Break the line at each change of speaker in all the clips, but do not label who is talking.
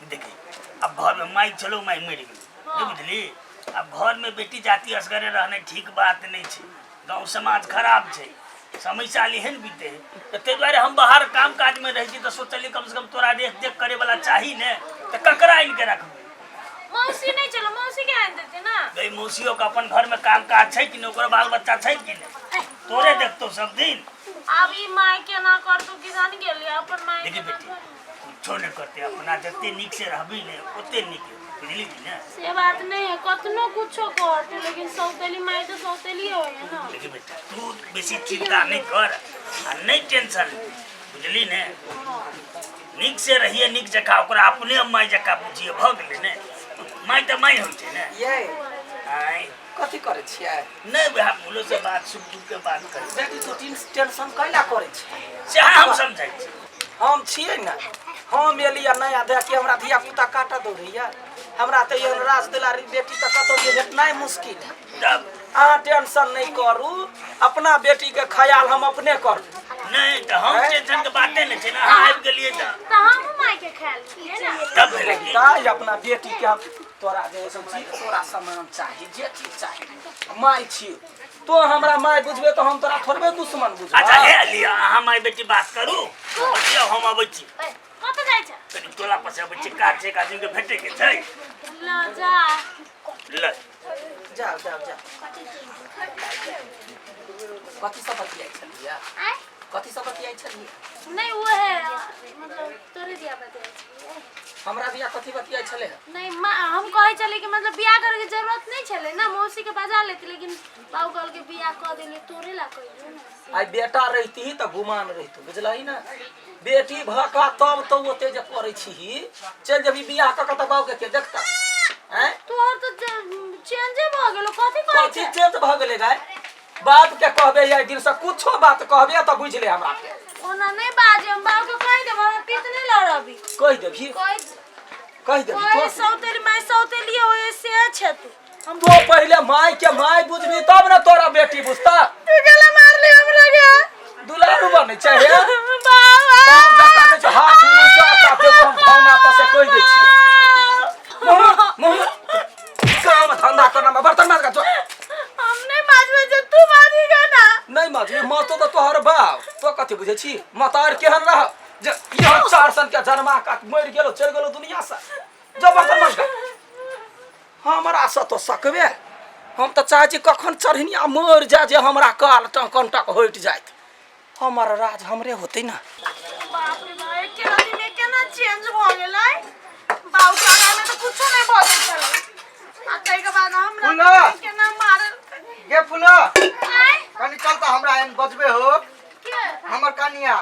देखी अब घर में माई चलो माई मर गई बुझली। अब घर में बेटी जाती असगरे रहने ठीक बात नहीं है। गाँव समाज खराब है, समय साल एहन बीते तो ते द्वारे हम बाहर काम काज में रही तो सोचली कम से कम तोरा देख देख करे वाला चाहिए ने तो ककरा इनके रखबे।
मौसी नहीं चलो, मौसी के आन देते ना।
गई मौसियों का अपन घर में काम काज है कि नहीं, ओकरा बाल बच्चा है कि नहीं, तोरे देखतो सब दिन।
अब ई माय के ना कर तो किसान के लिए अपन माय।
देखी बेटी कुछो नहीं करते, अपना जते निक से रहबी ने ओते निक बुझली कि ना।
से बात नहीं है, कतनो कुछो करते लेकिन सौतेली माय तो सौतेली होय ना।
देखी बेटा तू बेसी चिंता नहीं कर और नहीं टेंशन बुझली ने। निक से रहिए निक जका ओकरा अपने माय जका बुझिए भ गेले ने। माय त माय होय छै ने।
ये
आय
कथी करे छियै?
नहीं बहा बोलो से बात सुख दुख के बात कर।
बेटी तो टेंशन कैला करे छै?
से हम समझै छी।
हम छियै ना, हम एलिया नया देख के हमरा धिया पुता काटा दौड़ैया। हमरा त ये राज दिलारी बेटी त कतो जे भेटनाइ मुश्किल है।
तब
अहाँ टेंशन नहीं करू, अपना बेटी के ख्याल हम अपने करब।
नहीं तो हम टेंशन के बातें नहीं छे ना। हां आबि गेलिए
त हम माय के ख्याल लिए ना।
तब भेलै
ताई अपना बेटी के हम तोरा जे सब चीज तोरा सामान चाहिए जे चीज चाहिए माय छी तो हमरा माय बुझबे तो हम तोरा थोड़बे दुश्मन बुझबे।
अच्छा हे लिया हम माय बेटी बात करू बतिया हम आबै छी।
कत जाय छ?
कनी टोला पर से आबै छी, काज छै आदमी के भेटे के छै।
ल जा
ल
जाओ जाओ जाओ। कथी सब बतियाइ छलिया?
आय
कथी सब बतियाइ छलिया?
नहीं वो है मतलब तोरे दिया बते छी।
हमरा दिया कथी बतियाइ छले?
नहीं हम कहे चले कि मतलब बियाह करे के जरूरत नहीं छले ना, मौसी के बजा लेती लेकिन बाबू कहल के बियाह कर देले तोरे ला कहियो ना।
आई बेटा रहती त गुमान रहितो बुझलही ना। बेटी भका तब तो ओते जे करे छी चल जब बियाह क त बाबू के देखता हैं।
तोर तो चेंजे भ गेलो, कथी करे
कथी चेत भ गेले गाय? बात के कहबे या दिल से कुछो बात कहबे त बुझ ले हमरा के।
ओना नहीं बाजे, हम बाबू के कह देब हम पित नहीं लड़बी।
कह देबी कह देबी
कोई सौतेली माय सौतेली होय से छ तू। हम
तो पहले माय के माय बुझबी तब ना तोरा बेटी बुझता।
तू गला मार ले हमरा के
दुलारू बने चाहिए
बाबा।
बाप जाता ने जो हाथ ऊंचा का देखो हम भावना त से कह दे छी। मुंह काम धंधा करना में बर्तन मार का जो
हमने माजवे जे तू मारीगा ना।
नहीं माजू माँ तो तोहर बाप तो कथी बुझे छी मतार केहन रह जे यहाँ 4 सन के जन्मा का मर गेलो चल गेलो दुनिया से जब बर्तन मार का हमरा से तो सकबे। हम तो चाहे छी कखन चढ़निया मर जा जे हमरा काल टकन टक होइत जाइत। हमर राज हमरे होते ना।
बाप रे भाई केना दिन में केना चेंज भ गेलै। बाबू के आगा में तो कुछो नहीं भ गेल छलै। आ तै के बाद हमरा केना मारल
गे फुला
आय
कनी चलता हमरा एन बजबे हो
के
हमर कनिया।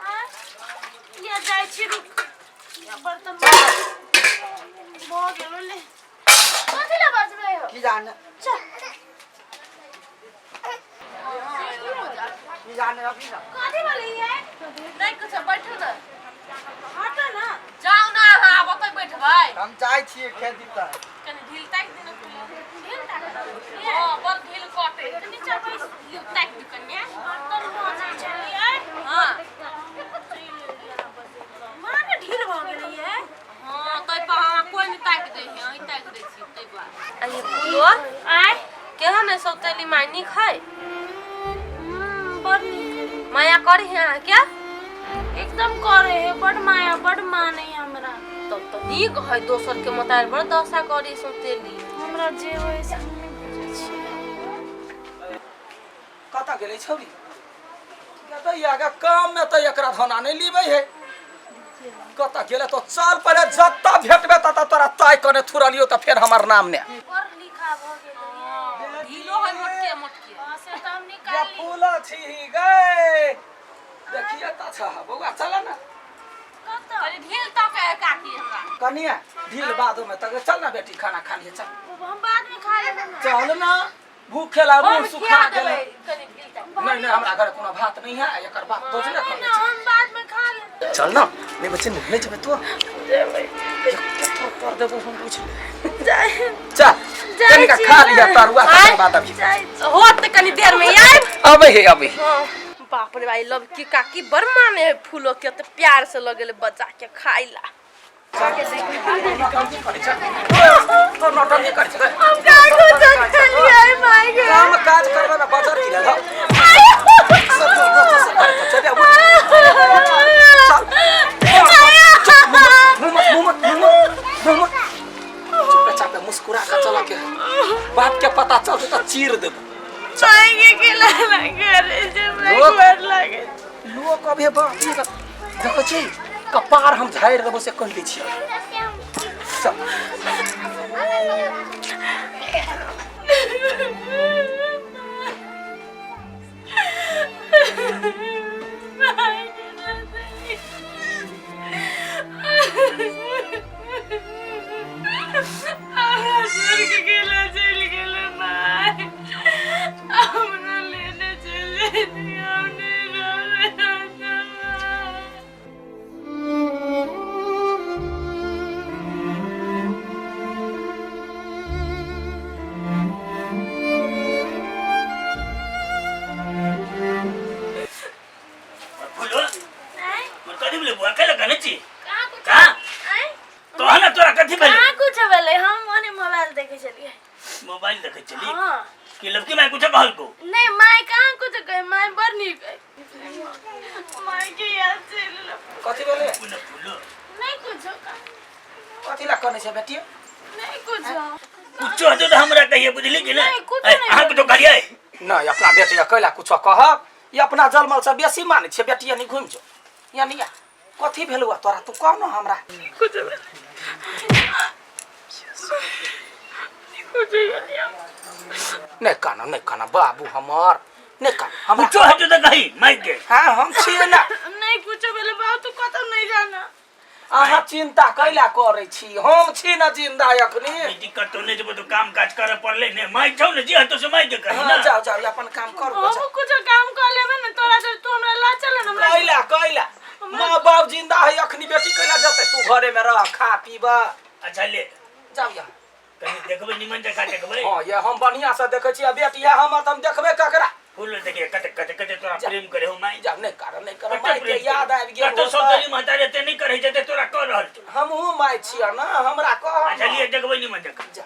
आय ये जाय छी रुक या बर्तन भ गेलो ले कथि ला बजबै हो
की जाने
चल
की जाने अभी ना
कथि बोली है नहीं कुछ बैठो ना हटो ना
जाओ ना हां बतै बैठबै।
हम चाहे छी खेती त
कनी ढील ताक दिन खुले
ढील ताक
हां बल ढील कटे
नीचे बैठ
ढील ताक दी कन्या
बर्तन माजे चलिए
हां
माने ढील भ गेली है।
हां तै पर हां कोई नहीं ताक दे है ही ताक दे छी तै बात। आ ये फुलो
आय
केहन है सौतेली मायनी खाय
बड़ नीक
माया करी है क्या?
एकदम करे है, बड़ माया बड़ माने हमरा।
तब तो नीक है दोसर के मतार बड़ दशा करी सौतेली।
हमरा जे होय से हम नहीं बुझै छी।
कता गेलै छौरी कता यागा काम में त एकरा धना नहीं लीबै है। कता गेले तो चल पहले जत्ता भेटबे तता तोरा ताय कने थुरलियो त फिर हमर नाम ने
बड़ लिखा भ गेली
ढीलो है मोटके मोटके
से त हम
या
निकाल ली।
फूला छी गए देखिए त अच्छा बउआ चल ना
कत
कनी ढील तक है काकी हमरा
कनिया ढील बादो में तक चल ना बेटी खाना खा लिए चल
हम बाद में खा लेब ना।
चल ना भूखेला मुंह सुखा गेले।
कनी ढील तक
नहीं नहीं हमरा घर कोनो भात नहीं है एकर बात तो जने कर
ना हम बाद में खा लेब।
चल ना नहीं बच्चे नहीं जबे तो कर देबो हम पूछ
जाय
चल कनिका खा लिया तरुआ के बाद अभी
जाय
होत कनी देर में आइब।
अबे है अबे
बाप रे भाई लव की काकी बड़ माने फूलो के तो प्यार से लगेले बच्चा के खाइला।
तो नौटंकी करे छै
हम का कुछ चलिए माय गे
काम काज करबे में बाजार की लगा मुस्कुरा कर चला के बात के पता चलते तो चीर दे
माय गे केला करे जब गोर लागे
लोग अबे बात देखो छी कपार हम झाड़ देबो से कह दै छी चल
मोबाइल देखे चली
हां
कि लड़की मैं कुछ कहल को
नहीं माय कहां कुछ कहे माय बर नहीं कहे माय के याद से
कथि बोले
फूलो फूलो
नहीं कुछ
कथि ला करने छै बेटी
नहीं कुछ
कुछ हो तो हमरा कहिए बुझली कि
नहीं, कुछ नहीं।
हां तो करिए
ना अपना बेटी कहला कुछ कह ये अपना जलमल से बेसी माने छै बेटी यानी घुम जो यानी कथि भेलुआ तोरा तू कह न हमरा
कुछ
नहीं काना बाबू हमार नहीं काना हमरा
कुछ हो तो कही माइक के
हां हम छिए ना
नहीं कुछ बोले बाबू तू कतौ नहीं जाना
अहाँ चिंता कैला करे छी हम छी ना जिंदा अखनी
दिक्कत तो नहीं जब तो काम काज करे पड़ले ने माइक छौ ने जी तो से माइक के कही
हां
ना
जाओ जाओ अपन काम कर
हम कुछ काम कर लेबे न तोरा से तू हमरा ला चल न हमरा
कैला मां बाप जिंदा है अखनी बेटी कैला जते तू घरे में रह खा पीबा
अच्छा ले
जाओ या
कहीं देखबे निमन जका देखबे
हां ये हम बढ़िया से देखे छी बेटी है हमर त हम देखबे ककरा
फूल देखे कते तोरा प्रेम करे हो माई
जा नहीं कर माई के याद आबि गेल
तो सब तरी महतारे ते नहीं करे जते तोरा कर रहल छ
हमहू माई छिया ना हमरा कह
अच्छा लिए देखबे निमन जका
जा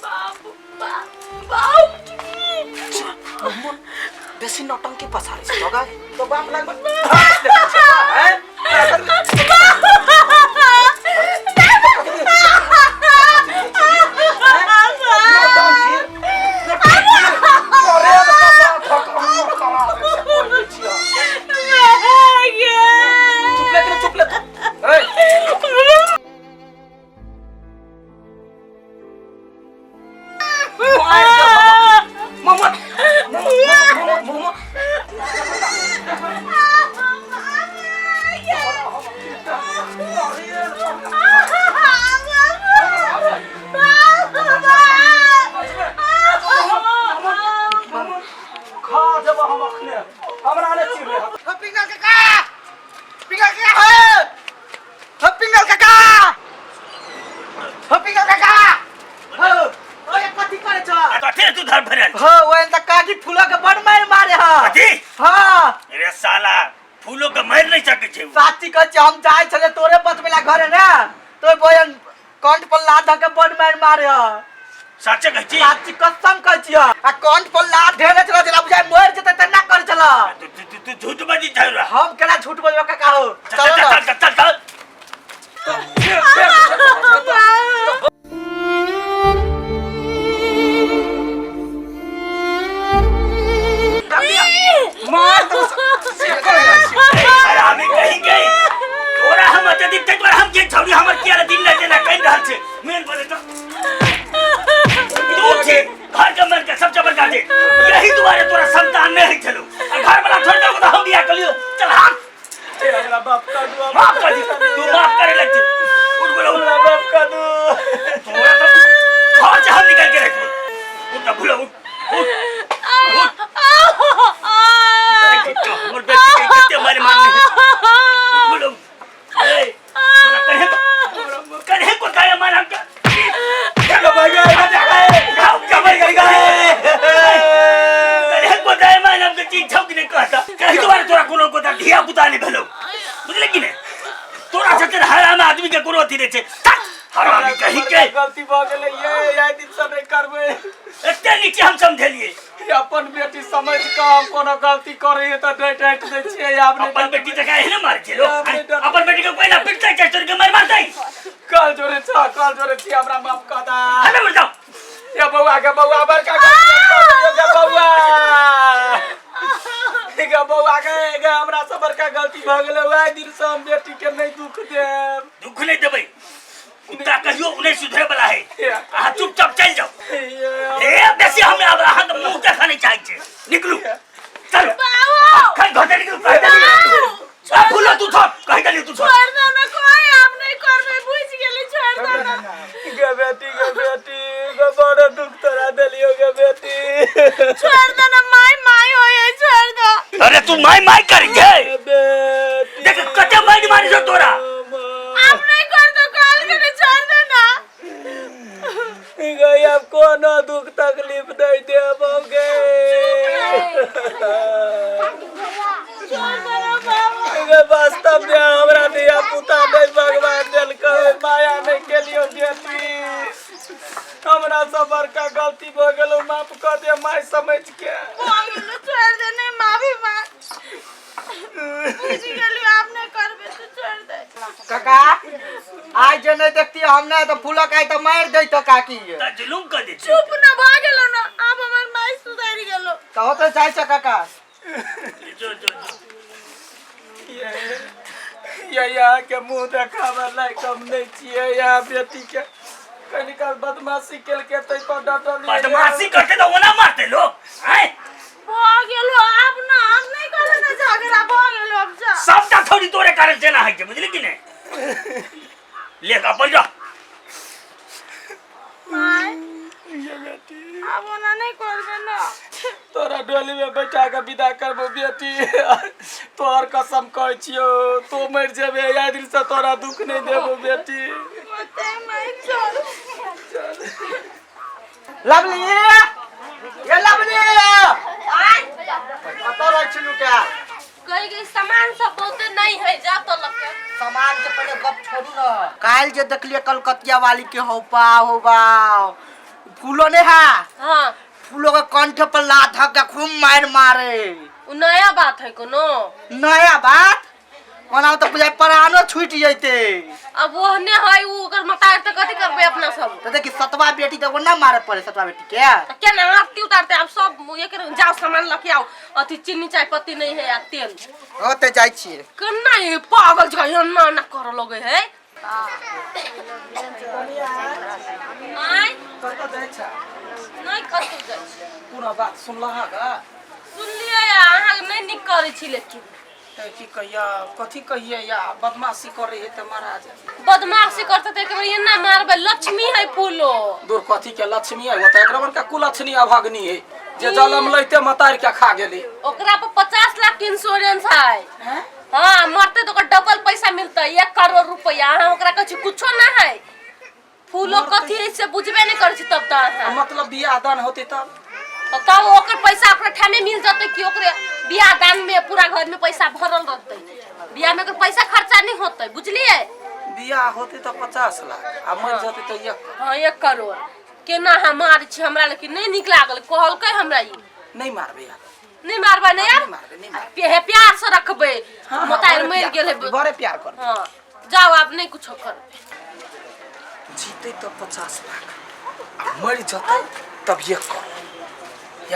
बाबू बाबू
बेसी नौटंकी पसारे छ तो गाय तो बाप लग
फूलों के मार नहीं सके छे
साची कह हम जाय छले तोरे बचबेला घरे ना तो बोयन कंठ पर लाद के बड़ मार
साचे कह छी
साची कसम कह छी आ कंठ पर लाद ढेले चला जला बुझाय मर जते त ना कर चला
तू झूठ बाजी छाड़ रहा
हम केला झूठ बोलबे का हो
चल
मार तो
अरे कहीं गई तोरा हम अत्यधिक तक पर हम के छौरी हमर किया दिन ले देना कह रहल छे मेन बोले तो तू छे घर के मन के सबसे बड़का दे यही दुआरे तोरा संतान नहीं चलो घर वाला छोड़ दो तो हम बियाह कर लियो चल हां
तेरा बाप का दुआ
माफ कर दी तू माफ करे लग उठ बोलो
बाप का दो
तोरा तो घर से हम निकल के रख उठ ना भूलो उठ हमर बेटी के कितने मारे मारने बोलो ए तोरा कहे को काया मार हम का चलो भाई गाओ कमर गए कहे को दाय मार हम के चीज छौक ने कहता कहीं दोबारा तोरा कोनो को धिया पुता नहीं भेलो बुझले कि नहीं आदमी के कोनो अथी नहीं छे हरामी कहीं के
गलती भ गेलै ये दिन से नहीं करबे
एते नीचे हम समझलिए
अपन बेटी समझ के हम कोनो गलती करे त डांट दे छियै आपने
अपन बेटी जगह है ना मार चलो अपन बेटी को कोई ना पिटता है चोर के मार दे
कल जोरे छी हमरा माफ कर दा
अरे मर जाओ
ये बउआ बड़का गलती बउआ के हमरा सब बड़का गलती भ गेलै ओइ दिन से हम बेटी के नहीं दुख देब
दुख नहीं देबै उनका कहियो उन्हें सुधरे वाला है आ चुपचाप चल जाओ ए बेसी हमें अब हाथ मुंह देखा नहीं चाहिए निकलू चल कहीं घर निकल आ भूलो तू छोड़ कहीं गली तू छोड़
छोड़ दो ना कोई आप नहीं करबे बुझ गेली छोड़ दो ना
गे बेटी गे बड़ा दुख तोरा देलियो गे बेटी
छोड़ दो ना माई होए छोड़ दो
अरे तू माई करेंगे
बेटी
देख कते माई मारी जो तोरा
आप नहीं कर दो कॉल करे छोड़ दो ना
गई अब कोनो दुख तकलीफ नहीं देबोगे
छोड़ दो ना बाबू
गे वास्तव में हमरा दिया पुता नहीं भगवान दिल के माया नहीं केलियो बेटी हमरा सब बड़का गलती भ गेलो माफ कर दे माई समझ के
छोड़ दे नहीं माफी मांग बुझ गेली आप नहीं करबे तो छोड़ दे
काका आज जे नहीं देखती हमने तो फूलक आई तो मार दे तो काकी
ता जुलूम कर दे
चुप ना भ गेलो ना अब हमर माई सुधर गेलो
तो होते चाहे छ काका
जो
या के मुंह देखावे लायक हम नहीं छिए या बेटी के कनिका बदमाशी केल के तै पर डटल
बदमाशी करते तो वो ना मारते लोग हैं
भ गेलो अब ना हम नहीं करे ना झगड़ा भ गेलो अब जा
सबटा थोड़ी तोरे कारण से ना है के बुझली कि नहीं ले का अपन जा
माई
ये बेटी
अब ना नहीं करबे ना
तोरा डोली में बैठा के विदा करबो बेटी तोहर कसम कहै छियो तो मर जेबे या दिन से तोरा दुख नहीं देबो बेटी
मते माई छोड़
लवली ये लवली कतो रह छिनु क्या
कहीं के सामान सब बहुते नहीं है जा तो लगे
सामान के पहले गप छोड़ू ना काल जे देखलिए कलकतिया वाली के हो बा फूलो ने है
हां
फूलों के कंठ पर लात धक के खूब मारे
उ नया बात है कोनो
नया बात मनाओ तो बुझाई परानो छूट जैते
अब ओहने है उ ओकर मतार त कथि करबे अपना सब
तो देखी सतवा बेटी तो वो ना मारे पड़े सतवा बेटी के
क्या ना आरती उतारते आप सब एक जाओ सामान लेके आओ अथी चीनी चाय पत्ती नहीं है या तेल
होते जाई छी
कन्ना ये पागल जगह ना कर लोगे है आई
कतो जाय छ
नहीं कतु जाय
पूरा बात सुनलहा का
सुन लिया अहाँ नहीं निक करे छी लेकिन
की कहिया कथी कहिए या बदमाशी करे है त महाराज
बदमाशी करते थे कि ये ना मारबे लक्ष्मी है फूलो
दूर कथी के लक्ष्मी है होता एकरा मन का कुलक्षणी अभागनी है जे जलम लइते मतार के खा गेली
ओकरा पर 50 लाख के इंश्योरेंस है
हैं
हां मरते तो डबल पैसा मिलता है 1 करोड़ रुपया अहाँ ओकरा कछु कुछो ना है फूलो कथी से बुझबे नहीं कर छी तब त
मतलब बियाह दान होते तब
तब ओकर पैसा अपना ठामे मिल जते कि ओकरे बियाह दान में पूरा घर में पैसा भरल रहते बियाह में ओकर पैसा खर्चा नहीं होते बुझलिए
बियाह होते तो 50 लाख आ मर जाते तो 1
हां 1 करोड़ केना हमार छी हमरा लेकिन नहीं निक लागल कहल के हमरा ई
नहीं मारबे यार
नहीं मारबा नहीं यार
नहीं मारबे
पे प्यार से रखबे मोतार मर गेल है
बड़े प्यार कर
हां जाओ आप नहीं कुछ कर
जीते तो 50 लाख मर जाते तब 1 करोड़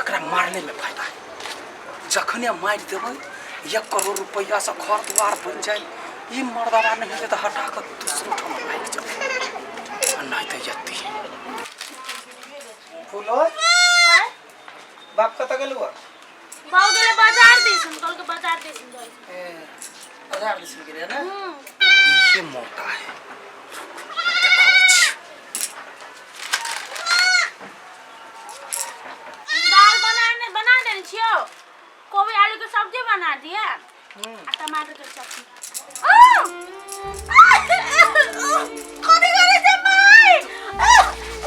एकरा मारने में फायदा है जखने मार देबै 1 करोड़ रुपया से घर द्वार बन जाए ई मर्दाना नहीं है तो हटा कर दूसरे ठाम भाग जाए नहीं तो जत्ती फूलो बाप कत गेलुआ
बाऊ गेले बाजार दिसन कल के बाजार दिसन जाई
बाजार दिसन गेले ना ये मौका है
बना देने छियो कोबी आलू के सब्जी बना दिया आ टमाटर के सब्जी कथी करे छै माई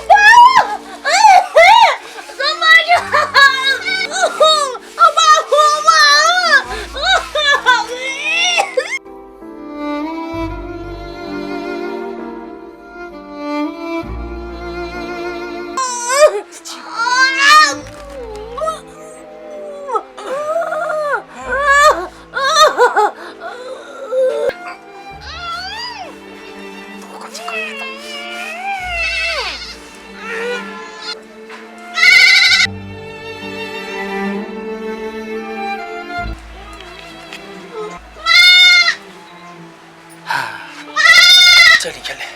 चली गेले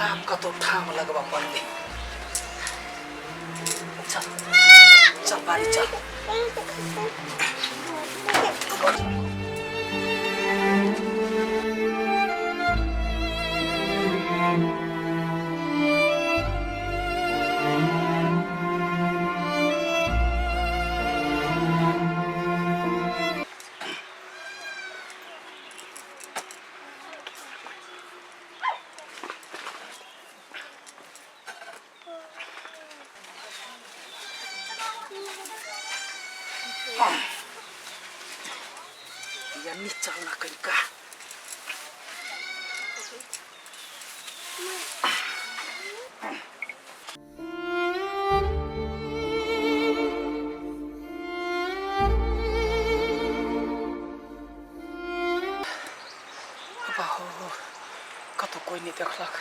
आपका तो ठाम लगवा पड़ले चल चल बारी चल यांनी चालना करी का कतो कोई नहीं देखलक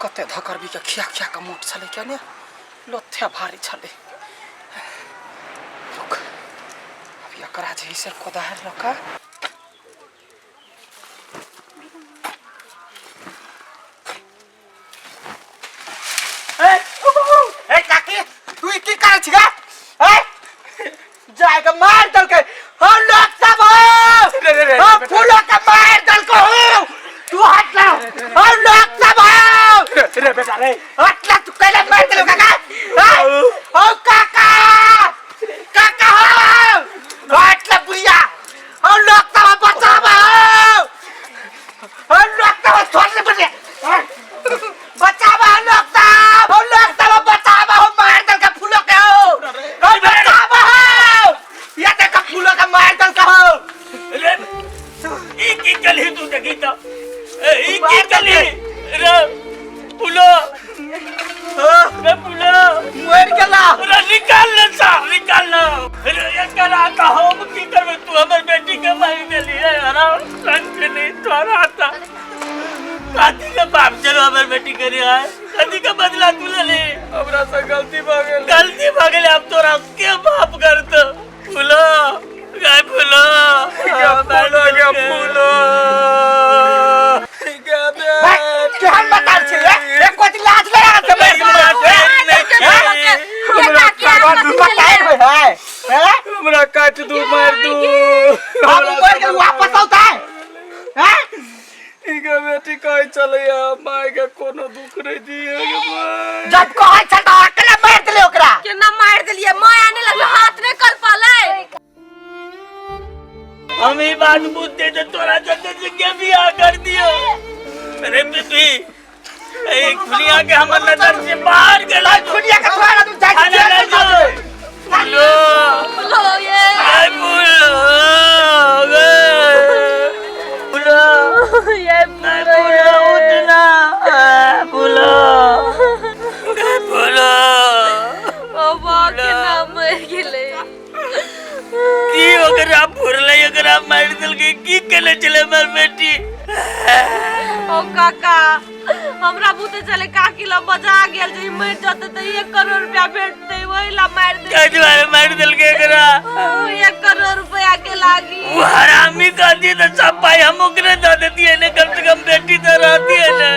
कते धकर भी के खिया खिया का मोट छले क्या ने लोथ्या भारी छले रुक अब एकरा जे से कोदार लका
ए काकी तू की कर छिगा ए जाएगा मार दल के हम लोग सब हो हम फूलों का मार दल को हो तू हट ला हम लोग सब हो रे बेटा रे हट ला तू कैले मार दल काका ओ काका काका हो हट ला बुढ़िया हम लोग सब बचावा हम लोग सब छोड़ ले बुढ़िया बचावा हम लोग सब बचावा हो मार दल का फूलों के हो बचावा हो ये देखा फूलों का मार दल का हो
रे की गली तू देखी तो की गली रे पुलो रे पुलो
मर गेला
रे निकाल ले सा निकाल लो रे ये करा का हम की करबे तू हमर बेटी के मारी देली है हरा संग नहीं तोरा आता काती का बाप चलो हमर बेटी करे है कदी का बदला तू ले ले
हमरा से गलती भ गेल
अब तोरा के बाप करत पुलो गाय पुलो
फूलो के फूलो
के हम बता छे एक कोती लाज ले आ के
हमरा काट दू मार दू
हम कोई के वापस औता हैं
इके बेटी कहि चलैया माय के कोनो दुख नहीं दिए गे माय
जब कहै छ त अकेले मार देले ओकरा
केना मार देलिए मैं आने लगे हाथ नहीं कर पाले
हम ही बात पूछते तो तोरा जल्दी से के बियाह कर दियो अरे बेटी ए खुलिया के हमर नजर से बाहर गेला
खुनिया के तोरा तू जाके
खाना ले जो पुलो
लो ये
ए पुलो गे पुलो
ये
पुलो उठना पुलो गे पुलो
बाबा के नाम मर गेले
की ओकरा फुरले ओकरा मार दिल के की केले चले मर बेटी
ओ काका हमरा बुते चले काकी ला बजा गेल जे मर जते त 1 करोड़ रुपया भेटते वही ला मार दे
काज वाले मार दिल के एकरा
1 करोड़ रुपया के लागी
वो हरामी का दी तो सब पाई हम ओकरे दे देती है ने कम से कम बेटी तो रहती है ना